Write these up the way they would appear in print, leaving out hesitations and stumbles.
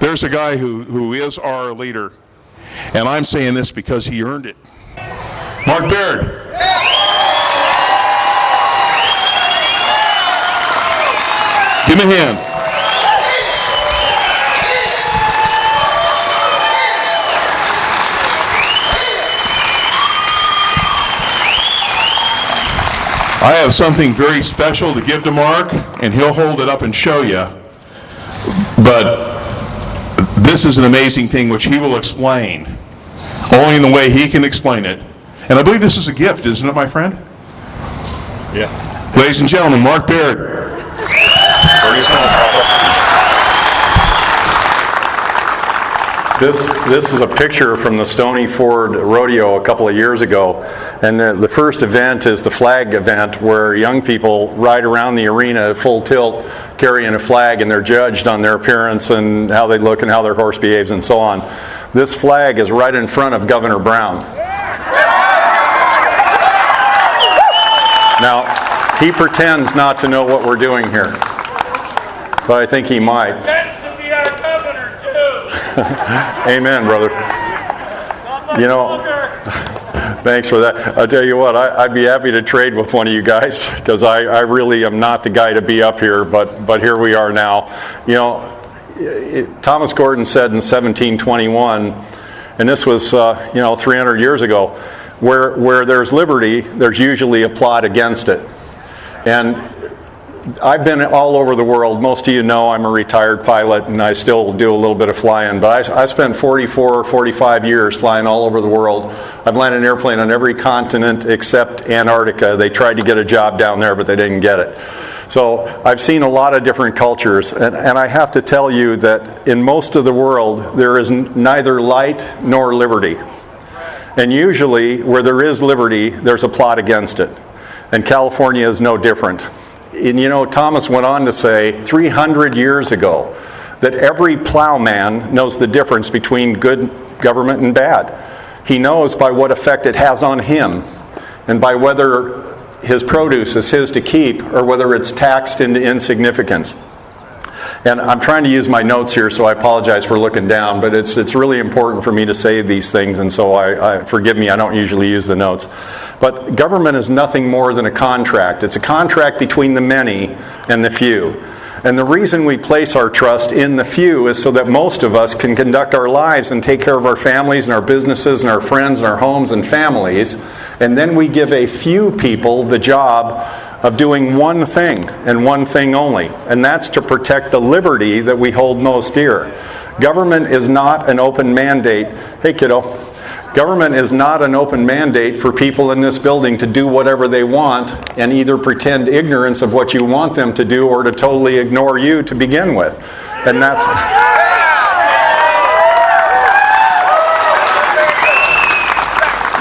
There's a guy who is our leader, and I'm saying this because he earned it. Mark Baird. Give him a hand. I have something very special to give to Mark, and he'll hold it up and show you. But this is an amazing thing which he will explain, only in the way he can explain it. And I believe this is a gift, isn't it, my friend? Yeah. Ladies and gentlemen, Mark Baird. This is a picture from the Stony Ford Rodeo a couple of years ago, and the first event is the flag event, where young people ride around the arena full tilt carrying a flag, and they're judged on their appearance and how they look and how their horse behaves and so on. This flag is right in front of Governor Brown. Now, he pretends not to know what we're doing here, but I think he might. Amen, brother. You know, thanks for that. I'll tell you what, I'd be happy to trade with one of you guys, because I really am not the guy to be up here, but here we are now. You know, Thomas Gordon said in 1721, and this was 300 years ago, where there's liberty, there's usually a plot against it. And I've been all over the world. Most of you know I'm a retired pilot, and I still do a little bit of flying, but I spent 44 or 45 years flying all over the world. I've landed an airplane on every continent except Antarctica. They tried to get a job down there, but they didn't get it. So I've seen a lot of different cultures, and I have to tell you that in most of the world there is neither light nor liberty. And usually where there is liberty, there's a plot against it. And California is no different. And you know, Thomas went on to say 300 years ago that every plowman knows the difference between good government and bad. He knows by what effect it has on him, and by whether his produce is his to keep or whether it's taxed into insignificance. And I'm trying to use my notes here, so I apologize for looking down, but it's really important for me to say these things, and so I forgive me, I don't usually use the notes. But government is nothing more than a contract. It's a contract between the many and the few. And the reason we place our trust in the few is so that most of us can conduct our lives and take care of our families and our businesses and our friends and our homes and families. And then we give a few people the job of doing one thing and one thing only, and that's to protect the liberty that we hold most dear. Government is not an open mandate. Hey, kiddo. Government is not an open mandate for people in this building to do whatever they want and either pretend ignorance of what you want them to do or to totally ignore you to begin with. And that's...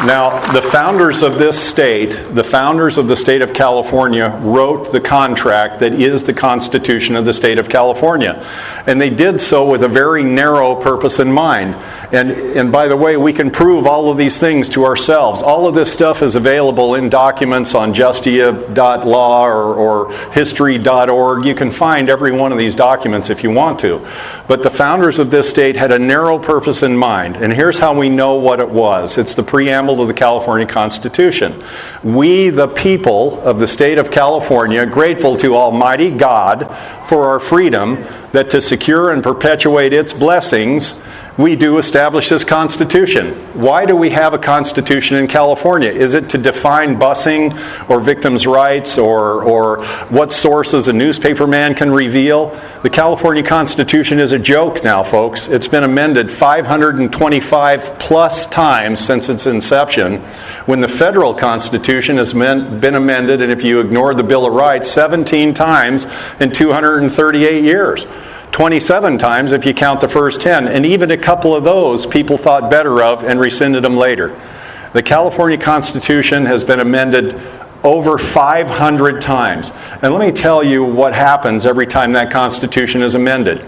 Now, the founders of this state, the founders of the state of California, wrote the contract that is the Constitution of the state of California. And they did so with a very narrow purpose in mind. And by the way, we can prove all of these things to ourselves. All of this stuff is available in documents on justia.law or history.org. You can find every one of these documents if you want to. But the founders of this state had a narrow purpose in mind. And here's how we know what it was. It's the preamble to the California Constitution. We, the people of the state of California, grateful to Almighty God for our freedom, that to secure and perpetuate its blessings, we do establish this Constitution. Why do we have a Constitution in California? Is it to define busing or victims' rights or what sources a newspaper man can reveal? The California Constitution is a joke now, folks. It's been amended 525 plus times since its inception, when the federal Constitution has been amended, and if you ignore the Bill of Rights, 17 times in 238 years. 27 times if you count the first 10, and even a couple of those people thought better of and rescinded them later. The California Constitution has been amended over 500 times. And let me tell you what happens every time that Constitution is amended.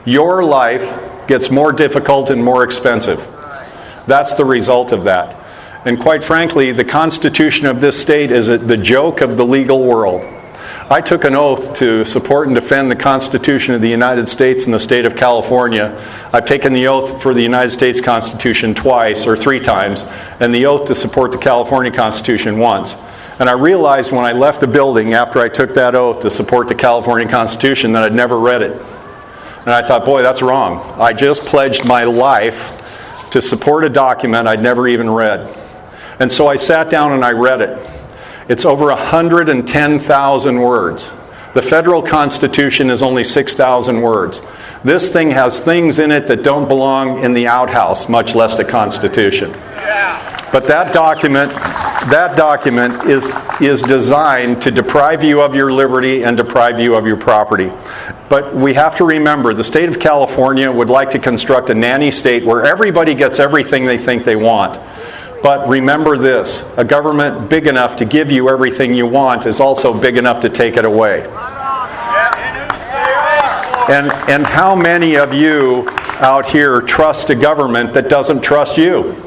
Your life gets more difficult and more expensive. That's the result of that. And quite frankly, the Constitution of this state is the joke of the legal world. I took an oath to support and defend the Constitution of the United States and the state of California. I've taken the oath for the United States Constitution twice or 3 times, and the oath to support the California Constitution once. And I realized when I left the building after I took that oath to support the California Constitution that I'd never read it. And I thought, boy, that's wrong. I just pledged my life to support a document I'd never even read. And so I sat down and I read it. It's over 110,000 words. The federal Constitution is only 6,000 words. This thing has things in it that don't belong in the outhouse, much less the Constitution. But that document is designed to deprive you of your liberty and deprive you of your property. But we have to remember, the state of California would like to construct a nanny state where everybody gets everything they think they want. But remember this, a government big enough to give you everything you want is also big enough to take it away. And how many of you out here trust a government that doesn't trust you?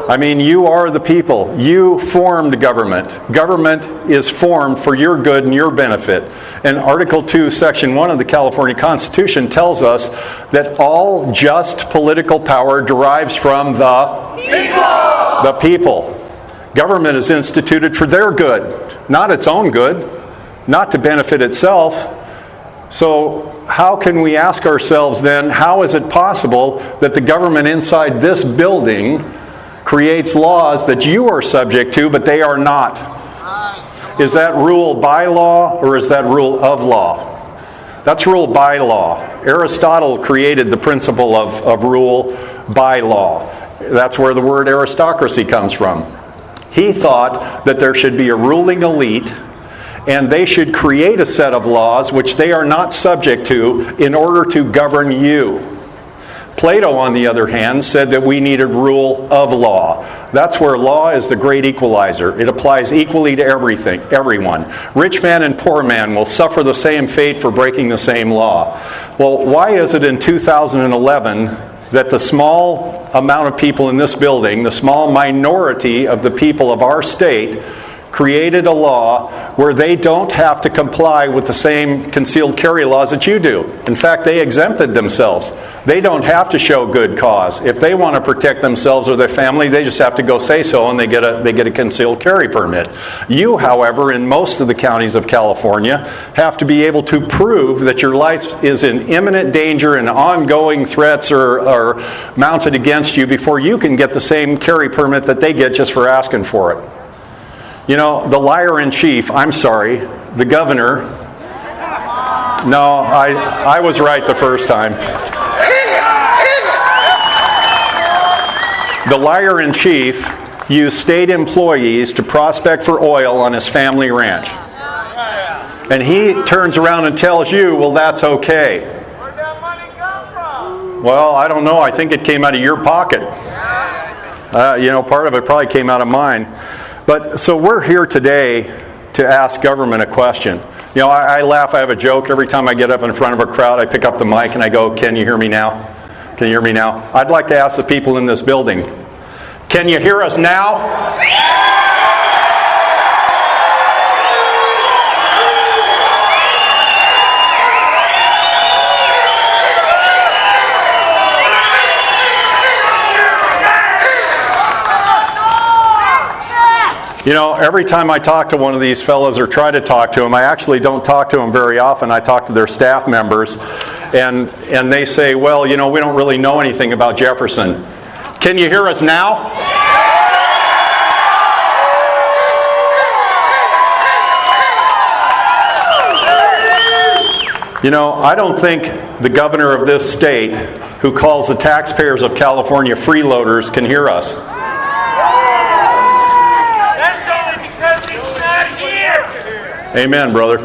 I mean, you are the people. You formed government. Government is formed for your good and your benefit. And Article 2, Section 1 of the California Constitution tells us that all just political power derives from the people. The people. Government is instituted for their good, not its own good, not to benefit itself. So how can we ask ourselves then, how is it possible that the government inside this building creates laws that you are subject to, but they are not? Is that rule by law or is that rule of law? That's rule by law. Aristotle created the principle of rule by law. That's where the word aristocracy comes from. He thought that there should be a ruling elite and they should create a set of laws which they are not subject to in order to govern you. Plato, on the other hand, said that we needed rule of law. That's where law is the great equalizer. It applies equally to everyone. Rich man and poor man will suffer the same fate for breaking the same law. Well, why is it in 2011 that the small amount of people in this building, the small minority of the people of our state, created a law where they don't have to comply with the same concealed carry laws that you do? In fact, they exempted themselves. They don't have to show good cause. If they want to protect themselves or their family, they just have to go say so and they get a concealed carry permit. You, however, in most of the counties of California, have to be able to prove that your life is in imminent danger and ongoing threats are mounted against you before you can get the same carry permit that they get just for asking for it. You know, the liar-in-chief, I'm sorry, the governor, no, I was right the first time. The liar-in-chief used state employees to prospect for oil on his family ranch. And he turns around and tells you, well, that's okay. Where'd that money come from? Well, I don't know. I think it came out of your pocket. Part of it probably came out of mine. But so we're here today to ask government a question. You know, I laugh, I have a joke. Every time I get up in front of a crowd, I pick up the mic and I go, can you hear me now? Can you hear me now? I'd like to ask the people in this building, can you hear us now? You know, every time I talk to one of these fellas or try to talk to them, I actually don't talk to them very often. I talk to their staff members, and they say, well, you know, we don't really know anything about Jefferson. Can you hear us now? You know, I don't think the governor of this state, who calls the taxpayers of California freeloaders, can hear us. Amen, brother.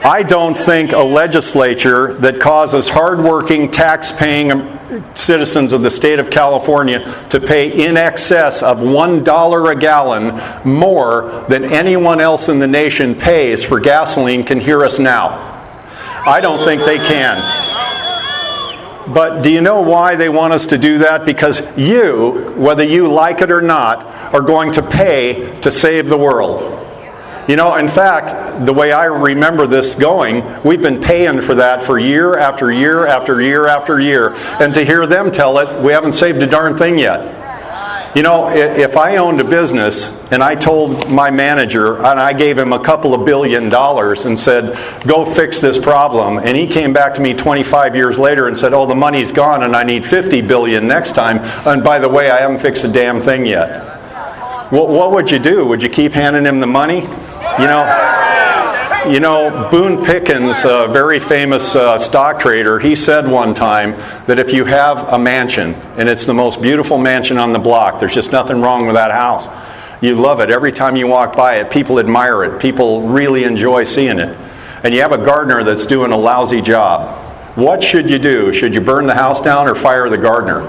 I don't think a legislature that causes hardworking, tax-paying citizens of the state of California to pay in excess of $1 a gallon more than anyone else in the nation pays for gasoline can hear us now. I don't think they can. But do you know why they want us to do that? Because you, whether you like it or not, are going to pay to save the world. You know, in fact, the way I remember this going, we've been paying for that for year after year after year after year. And to hear them tell it, we haven't saved a darn thing yet. You know, if I owned a business and I told my manager and I gave him a couple of $1 billion and said, go fix this problem, and he came back to me 25 years later and said, oh, the money's gone and I need $50 billion next time, and by the way, I haven't fixed a damn thing yet. What would you do? Would you keep handing him the money? You know, Boone Pickens, a very famous stock trader, he said one time that if you have a mansion, and it's the most beautiful mansion on the block, there's just nothing wrong with that house. You love it. Every time you walk by it, people admire it. People really enjoy seeing it. And you have a gardener that's doing a lousy job. What should you do? Should you burn the house down or fire the gardener?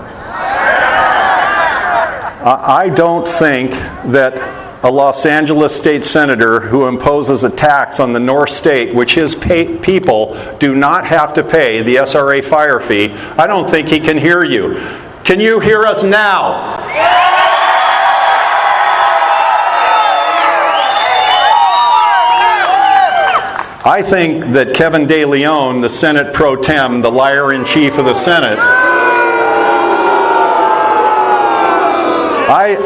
I don't think that a Los Angeles state senator who imposes a tax on the North State, which his people do not have to pay the SRA fire fee, I don't think he can hear you. Can you hear us now? I think that Kevin De Leon, the Senate pro tem, the liar-in-chief of the Senate,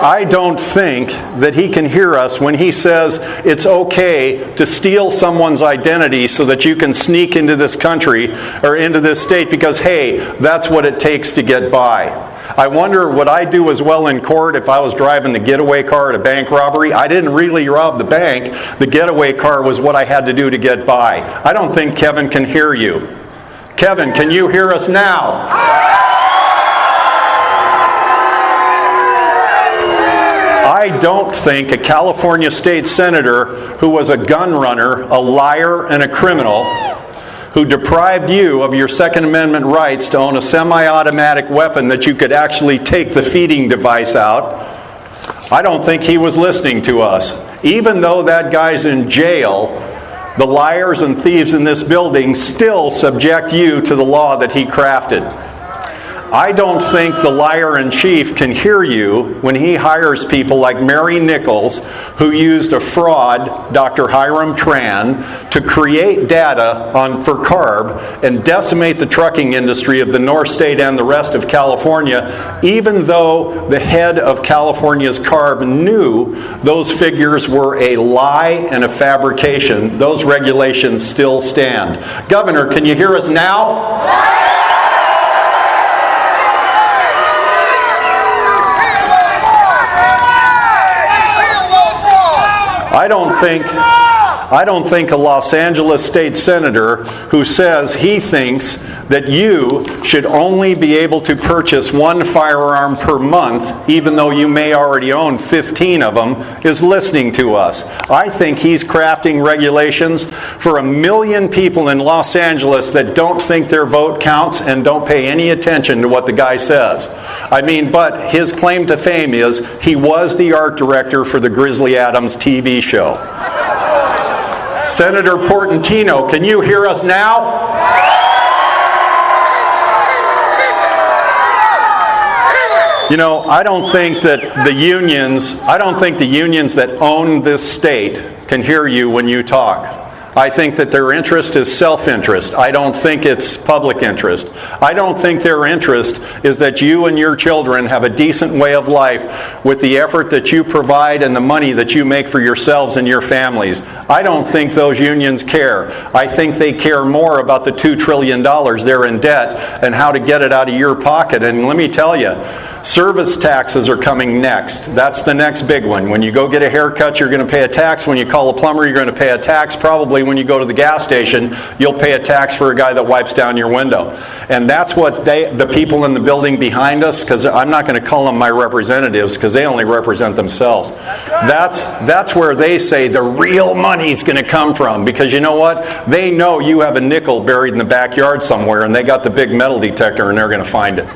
I don't think that he can hear us when he says it's okay to steal someone's identity so that you can sneak into this country or into this state because, hey, that's what it takes to get by. I wonder, would I do as well in court if I was driving the getaway car at a bank robbery? I didn't really rob the bank. The getaway car was what I had to do to get by. I don't think Kevin can hear you. Kevin, can you hear us now? I don't think a California state senator who was a gun runner, a liar, and a criminal, who deprived you of your Second Amendment rights to own a semi-automatic weapon that you could actually take the feeding device out, I don't think he was listening to us. Even though that guy's in jail, the liars and thieves in this building still subject you to the law that he crafted. I don't think the liar-in-chief can hear you when he hires people like Mary Nichols, who used a fraud, Dr. Hiram Tran, to create data for CARB and decimate the trucking industry of the North State and the rest of California, even though the head of California's CARB knew those figures were a lie and a fabrication. Those regulations still stand. Governor, can you hear us now? I don't think a Los Angeles state senator who says he thinks that you should only be able to purchase one firearm per month, even though you may already own 15 of them, is listening to us. I think he's crafting regulations for 1 million people in Los Angeles that don't think their vote counts and don't pay any attention to what the guy says. But his claim to fame is he was the art director for the Grizzly Adams TV show. Senator Portantino, can you hear us now? I don't think the unions that own this state can hear you when you talk. I think that their interest is self-interest. I don't think it's public interest. I don't think their interest is that you and your children have a decent way of life with the effort that you provide and the money that you make for yourselves and your families. I don't think those unions care. I think they care more about the $2 trillion they're in debt and how to get it out of your pocket. And let me tell you, service taxes are coming next. That's the next big one. When you go get a haircut, you're going to pay a tax. When you call a plumber, you're going to pay a tax. Probably when you go to the gas station, you'll pay a tax for a guy that wipes down your window. And that's what the people in the building behind us, because I'm not going to call them my representatives because they only represent themselves. That's where they say the real money's going to come from, because you know what? They know you have a nickel buried in the backyard somewhere and they got the big metal detector and they're going to find it.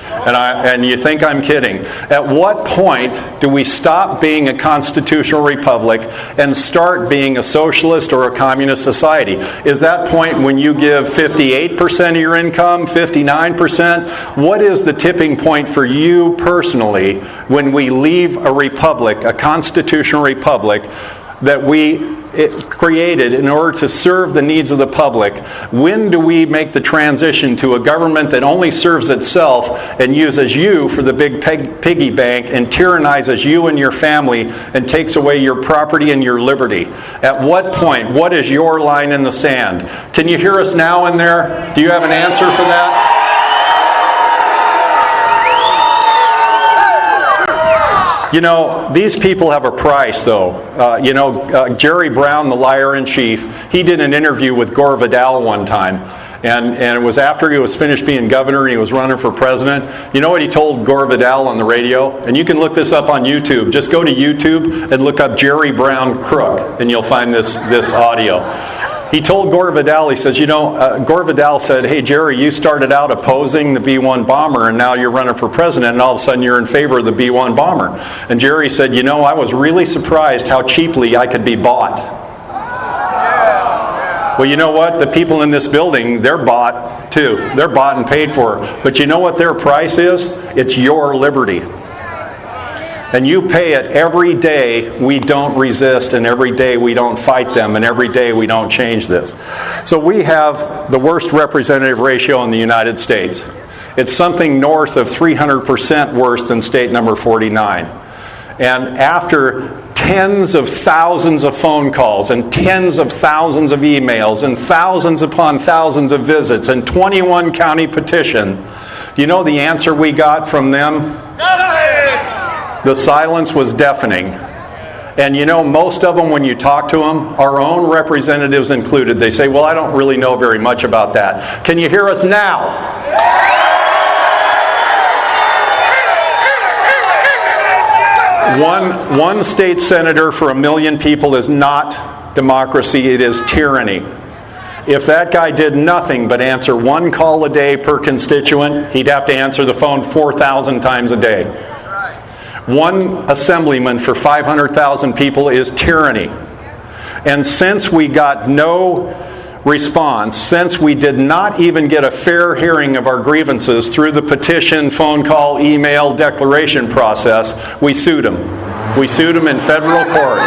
And you think I'm kidding. At what point do we stop being a constitutional republic and start being a socialist or a communist society? Is that point when you give 58% of your income, 59%? What is the tipping point for you personally when we leave a republic, a constitutional republic, that we created in order to serve the needs of the public, when do we make the transition to a government that only serves itself and uses you for the big piggy bank and tyrannizes you and your family and takes away your property and your liberty? At what point? What is your line in the sand? Can you hear us now in there? Do you have an answer for that? You know, these people have a price, though. Jerry Brown, the liar-in-chief, he did an interview with Gore Vidal one time. And it was after he was finished being governor and he was running for president. You know what he told Gore Vidal on the radio? And you can look this up on YouTube. Just go to YouTube and look up Jerry Brown Crook, and you'll find this audio. He told Gore Vidal, he says, Gore Vidal said, hey, Jerry, you started out opposing the B-1 bomber, and now you're running for president, and all of a sudden you're in favor of the B-1 bomber. And Jerry said, I was really surprised how cheaply I could be bought. Well, you know what? The people in this building, they're bought too. They're bought and paid for. But you know what their price is? It's your liberty. And you pay it every day we don't resist, and every day we don't fight them, and every day we don't change this. So we have the worst representative ratio in the United States. It's something north of 300% worse than state number 49. And after tens of thousands of phone calls and tens of thousands of emails and thousands upon thousands of visits and 21 county petition, do you know the answer we got from them? The silence was deafening. And most of them, when you talk to them, our own representatives included, they say, well, I don't really know very much about that. Can you hear us now? One state senator for 1 million people is not democracy, it is tyranny. If that guy did nothing but answer one call a day per constituent, he'd have to answer the phone 4,000 times a day. One assemblyman for 500,000 people is tyranny. And since we got no response, since we did not even get a fair hearing of our grievances through the petition, phone call, email, declaration process, we sued him. We sued him in federal court.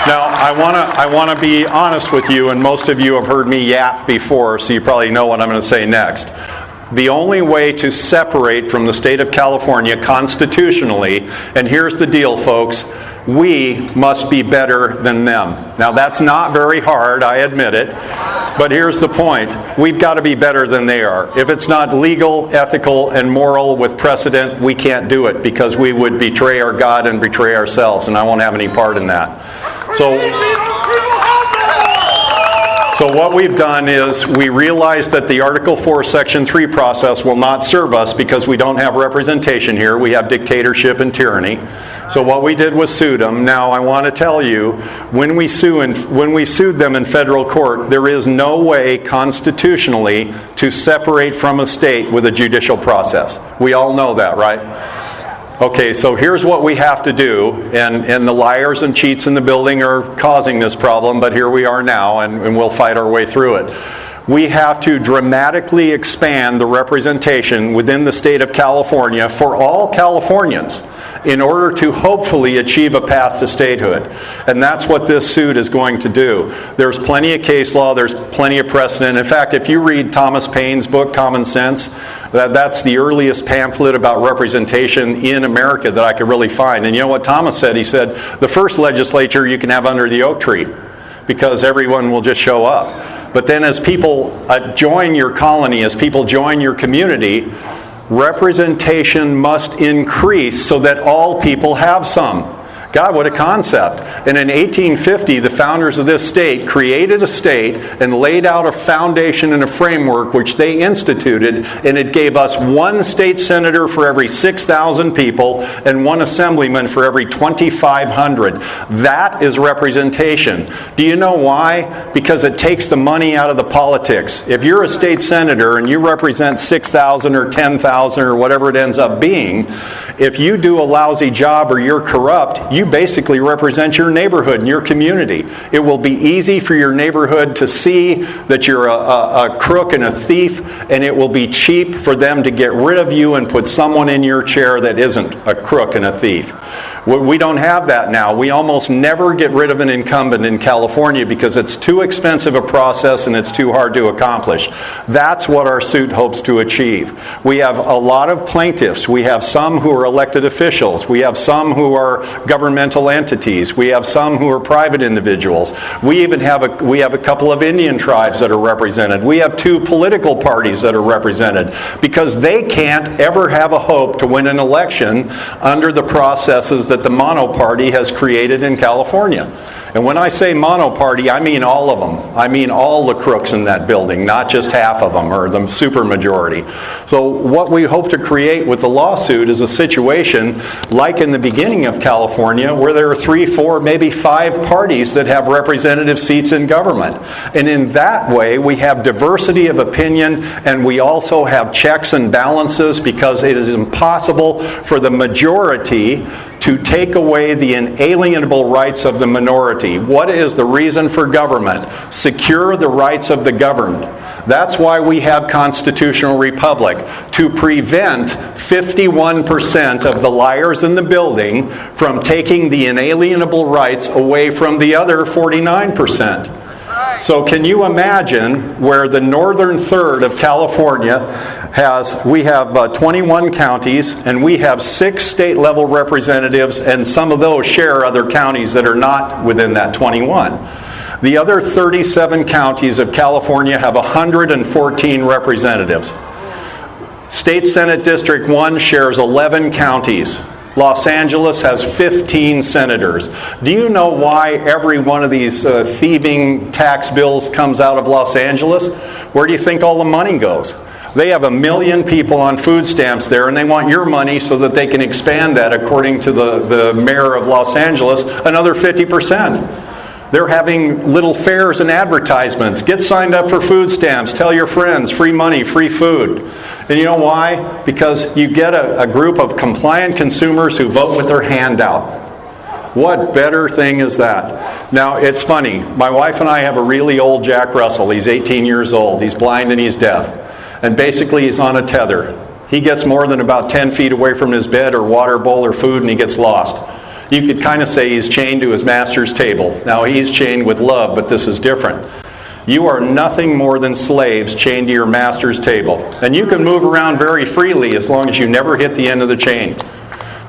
Now, I want to be honest with you, and most of you have heard me yap before, so you probably know what I'm going to say next. The only way to separate from the state of California constitutionally, and here's the deal, folks, we must be better than them. Now, that's not very hard, I admit it, but here's the point. We've got to be better than they are. If it's not legal, ethical, and moral with precedent, we can't do it because we would betray our God and betray ourselves, and I won't have any part in that. So what we've done is we realize that the Article 4, Section 3 process will not serve us because we don't have representation here. We have dictatorship and tyranny. So what we did was sue them. Now I want to tell you, when we sued them in federal court, there is no way constitutionally to separate from a state with a judicial process. We all know that, right? Okay, so here's what we have to do, and the liars and cheats in the building are causing this problem, but here we are now, and we'll fight our way through it. We have to dramatically expand the representation within the state of California for all Californians in order to hopefully achieve a path to statehood. And that's what this suit is going to do. There's plenty of case law, there's plenty of precedent. In fact, if you read Thomas Paine's book, Common Sense, that's the earliest pamphlet about representation in America that I could really find. And you know what Thomas said? He said, the first legislature you can have under the oak tree, because everyone will just show up. But then as people join your colony, as people join your community, representation must increase so that all people have some. God, what a concept. And in 1850, the founders of this state created a state and laid out a foundation and a framework which they instituted, and it gave us one state senator for every 6,000 people and one assemblyman for every 2,500. That is representation. Do you know why? Because it takes the money out of the politics. If you're a state senator and you represent 6,000 or 10,000 or whatever it ends up being, if you do a lousy job or you're corrupt, you you basically represent your neighborhood and your community. It will be easy for your neighborhood to see that you're a crook and a thief, and it will be cheap for them to get rid of you and put someone in your chair that isn't a crook and a thief. We don't have that now. We almost never get rid of an incumbent in California because it's too expensive a process and it's too hard to accomplish. That's what our suit hopes to achieve. We have a lot of plaintiffs. We have some who are elected officials. We have some who are governmental entities. We have some who are private individuals. We even have a couple of Indian tribes that are represented. We have 2 political parties that are represented because they can't ever have a hope to win an election under the processes that the monoparty has created in California. And when I say monoparty, I mean all of them. I mean all the crooks in that building, not just half of them or the supermajority. So what we hope to create with the lawsuit is a situation like in the beginning of California where there are 3, 4, maybe 5 parties that have representative seats in government. And in that way, we have diversity of opinion, and we also have checks and balances because it is impossible for the majority to take away the inalienable rights of the minority. What is the reason for government? Secure the rights of the governed. That's why we have constitutional republic, to prevent 51% of the liars in the building from taking the inalienable rights away from the other 49%. So can you imagine where the northern third of California we have 21 counties, and we have 6 state level representatives, and some of those share other counties that are not within that 21. The other 37 counties of California have 114 representatives. State Senate District 1 shares 11 counties. Los Angeles has 15 senators. Do you know why every one of these thieving tax bills comes out of Los Angeles? Where do you think all the money goes? They have 1 million people on food stamps there, and they want your money so that they can expand that, according to the mayor of Los Angeles, another 50%. They're having little fairs and advertisements. Get signed up for food stamps. Tell your friends. Free money, free food. And you know why? Because you get a group of compliant consumers who vote with their hand out. What better thing is that? Now, it's funny. My wife and I have a really old Jack Russell. He's 18 years old. He's blind and he's deaf. And basically he's on a tether. He gets more than about 10 feet away from his bed or water bowl or food, and he gets lost. You could kind of say he's chained to his master's table. Now, he's chained with love, but this is different. You are nothing more than slaves chained to your master's table. And you can move around very freely as long as you never hit the end of the chain.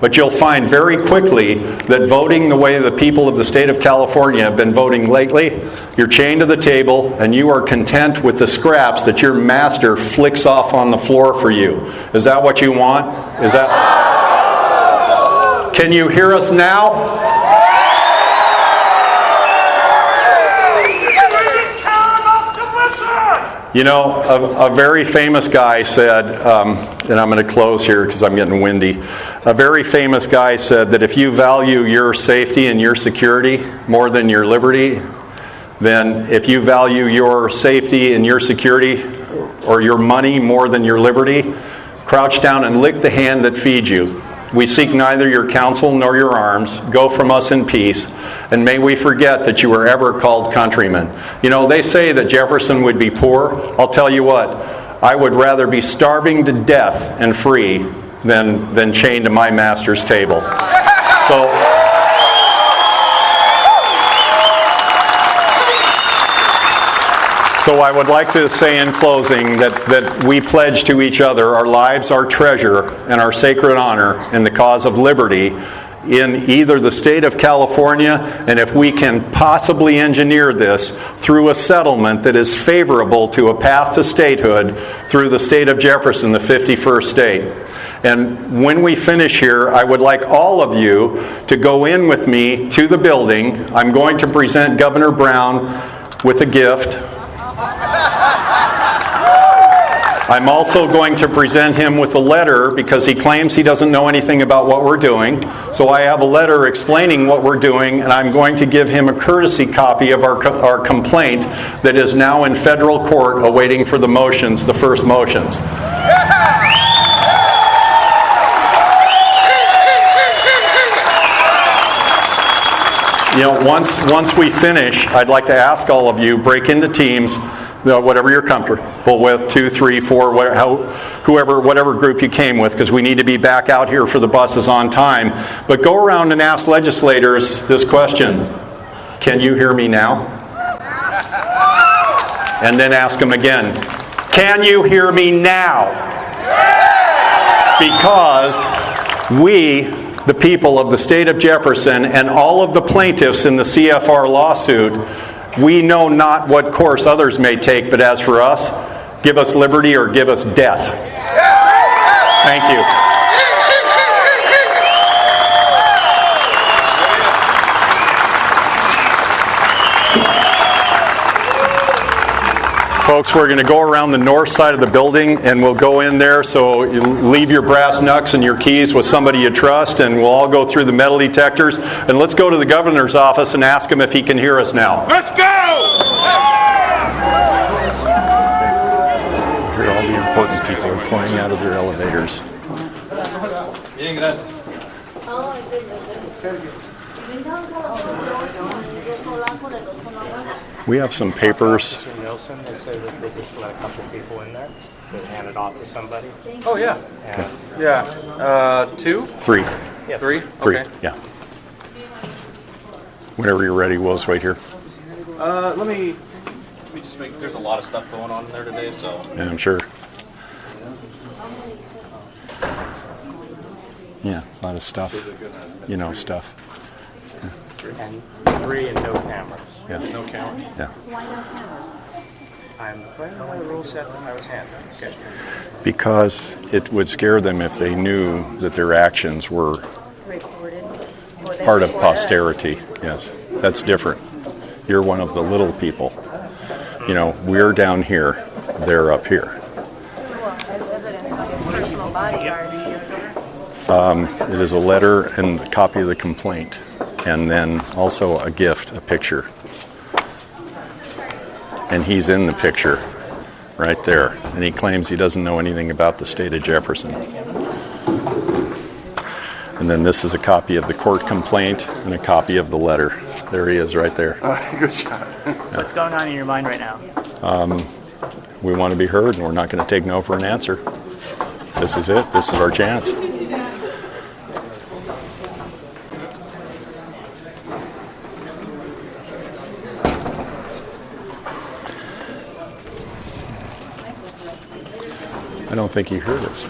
But you'll find very quickly that voting the way the people of the state of California have been voting lately, you're chained to the table and you are content with the scraps that your master flicks off on the floor for you. Is that what you want? Is that... Can you hear us now? You know, a very famous guy said, and I'm going to close here because I'm getting windy. A very famous guy said that if you value your safety and your security more than your liberty, then if you value your safety and your security or your money more than your liberty, crouch down and lick the hand that feeds you. We seek neither your counsel nor your arms. Go from us in peace. And may we forget that you were ever called countrymen. You know, they say that Jefferson would be poor. I'll tell you what, I would rather be starving to death and free than chained to my master's table. So I would like to say in closing that we pledge to each other our lives, our treasure, and our sacred honor in the cause of liberty in either the state of California, and if we can possibly engineer this through a settlement that is favorable to a path to statehood through the state of Jefferson, the 51st state. And when we finish here, I would like all of you to go in with me to the building. I'm going to present Governor Brown with a gift. I'm also going to present him with a letter because he claims he doesn't know anything about what we're doing. So I have a letter explaining what we're doing, and I'm going to give him a courtesy copy of our complaint that is now in federal court awaiting for the motions, the first motions. once we finish, I'd like to ask all of you, break into teams, whatever you're comfortable with, 2, 3, 4, whatever group you came with, because we need to be back out here for the buses on time. But go around and ask legislators this question: can you hear me now? And then ask them again, can you hear me now? Because we, the people of the state of Jefferson, and all of the plaintiffs in the CFR lawsuit, we know not what course others may take, but as for us, give us liberty or give us death. Thank you. Folks, we're going to go around the north side of the building, and we'll go in there, so you leave your brass knucks and your keys with somebody you trust, and we'll all go through the metal detectors. And let's go to the governor's office and ask him if he can hear us now. Let's go! Here, all the important people are pouring out of their elevators. We have some papers. Nelson, they say that they just let a couple people in there. They hand it off to somebody. Oh, yeah. And Yeah. 2? 3. yeah, 3? 3, Okay. yeah. Whenever you're ready, we'll just wait here. Let me just make, there's a lot of stuff going on in there today, so. Yeah, I'm sure. Yeah, a lot of stuff. You know, stuff. and 3 and no cameras. Yeah. No camera. Yeah. I'm playing by the rule set that I was handed. Okay. Because it would scare them if they knew that their actions were part of posterity. Yes, that's different. You're one of the little people. You know, we're down here, they're up here. As evidence of his personal bodyguards. It is a letter and a copy of the complaint, and then also a gift, a picture. And he's in the picture right there, and he claims he doesn't know anything about the state of Jefferson. And then this is a copy of the court complaint and a copy of the letter. There he is right there. Good shot. What's going on in your mind right now? We want to be heard, and we're not going to take no for an answer. This is it. This is our chance. I don't think he heard us.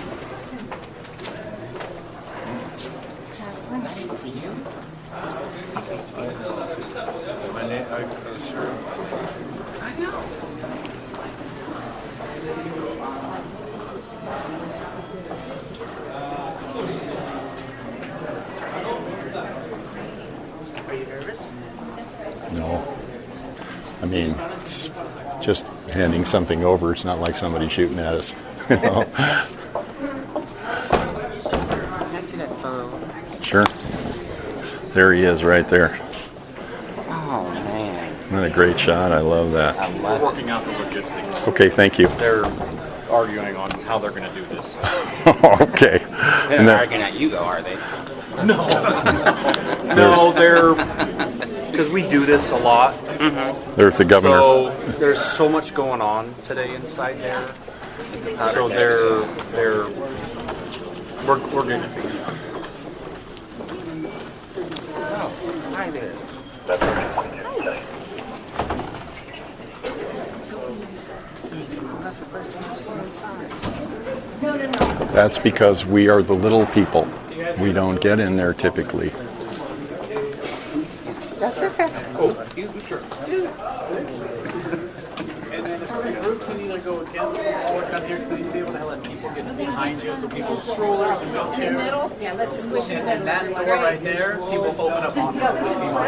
Are you nervous? No. I mean, it's just handing something over. It's not like somebody shooting at us. You know? Can I see that photo? Sure. There he is right there. Oh, man. Isn't that a great shot? I love that. I We're love it. working out the logistics. Okay, thank you. They're arguing on how they're going to do this. Okay. They're And not then arguing at you, though, are they? No, there's, they're because we do this a lot. there's the governor. So there's so much going on today inside there. So we're going to figure it out. Hi there. Oh, that's the first time I saw inside. That's because we are the little people. We don't get in there typically. That's okay. Oh, excuse me. Sure. Dude. And then certain groups can either go against or come here, so you be able to let people get behind you, so people with strollers and wheelchairs. Yeah, let's squish in the And middle. that door right there, people open up on them. So they see my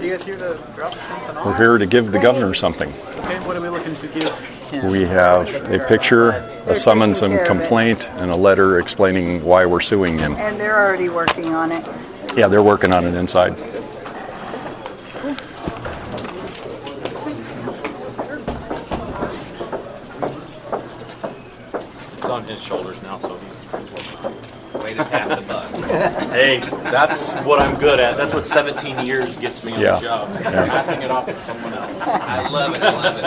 You guys here to drop something We're off? here to give the governor something. Okay, what are we looking to give him? We have a picture, a summons and complaint, and a letter explaining why we're suing him. And they're already working on it. Yeah, they're working on it inside. It's on his shoulders now, so he's Way to pass the buck. Hey, that's what I'm good at. That's what 17 years gets me on Yeah. the job. Yeah. Passing it off to someone else. I love it. I love it.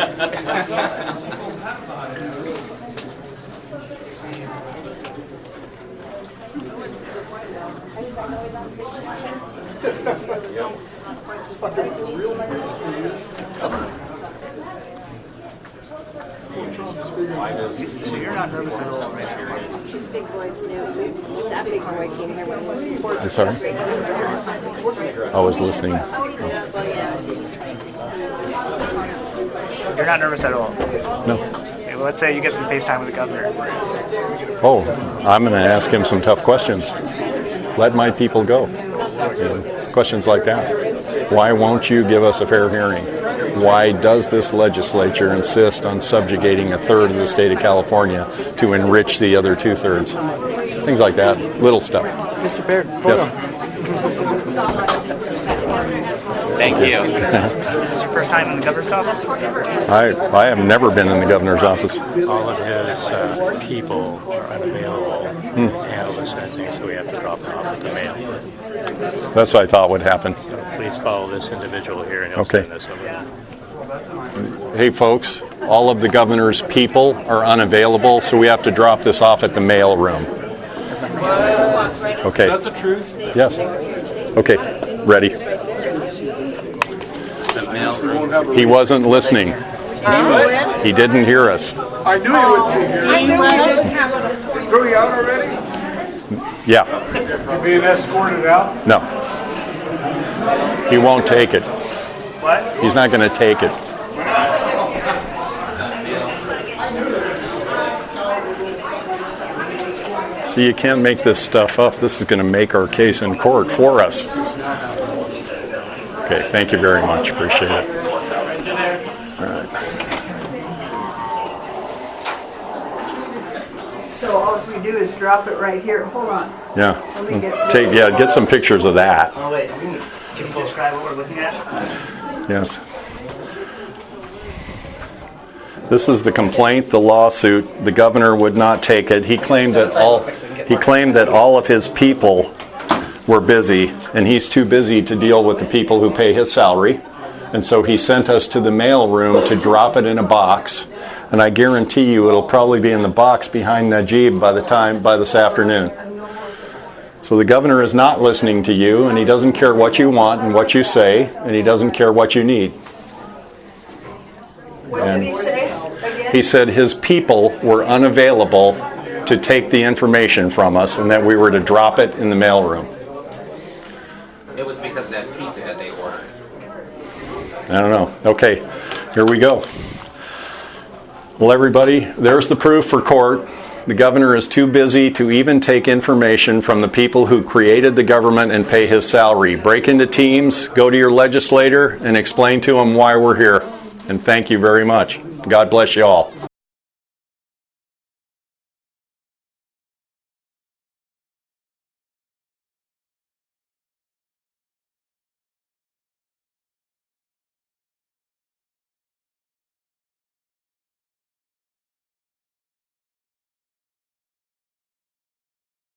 So you're not nervous at all, right? These big boys knew. That big boy came here when he was before. I'm sorry? I was listening. Well, yeah. You're not nervous at all. No. Okay, well, let's say you get some FaceTime with the governor. Oh, I'm going to ask him some tough questions. Let my people go. You know, questions like that. Why won't you give us a fair hearing? Why does this legislature insist on subjugating a third of the state of California to enrich the other 2/3? Things like that. Little stuff. Mr. Baird, photo. Yes. Thank you. This is your first time in the governor's office? I have never been in the governor's office. All of his people are unavailable to handle this kind of thing, so we have to drop them off at the mail. That's what I thought would happen. Please follow this individual here, and he'll Okay. send this over. Hey folks, all of the governor's people are unavailable, so we have to drop this off at the mail room. Okay. Is that the truth? Yes. Okay. Ready. He wasn't listening. He didn't hear us. I knew you would be here. They threw you out already? Yeah. You're being escorted out? No. He won't take it. What? He's not going to take it. See, you can't make this stuff up. This is going to make our case in court for us. Okay, thank you very much. Appreciate it. All right. So all we do is drop it right here. Hold on. Yeah. Let me get Get some pictures of that. Oh, wait. Can you describe what we're looking at? Yes. This is the complaint, the lawsuit. The governor would not take it. He claimed that all of his people were busy, and he's too busy to deal with the people who pay his salary. And so he sent us to the mail room to drop it in a box. And I guarantee you it'll probably be in the box behind Najib by this afternoon. So the governor is not listening to you, and he doesn't care what you want and what you say, and he doesn't care what you need. What did he say again? He said his people were unavailable to take the information from us, and that we were to drop it in the mailroom. It was because of that pizza that they ordered. I don't know. Okay, here we go. Well, everybody, there's the proof for court. The governor is too busy to even take information from the people who created the government and pay his salary. Break into teams, go to your legislator, and explain to them why we're here. And thank you very much. God bless you all.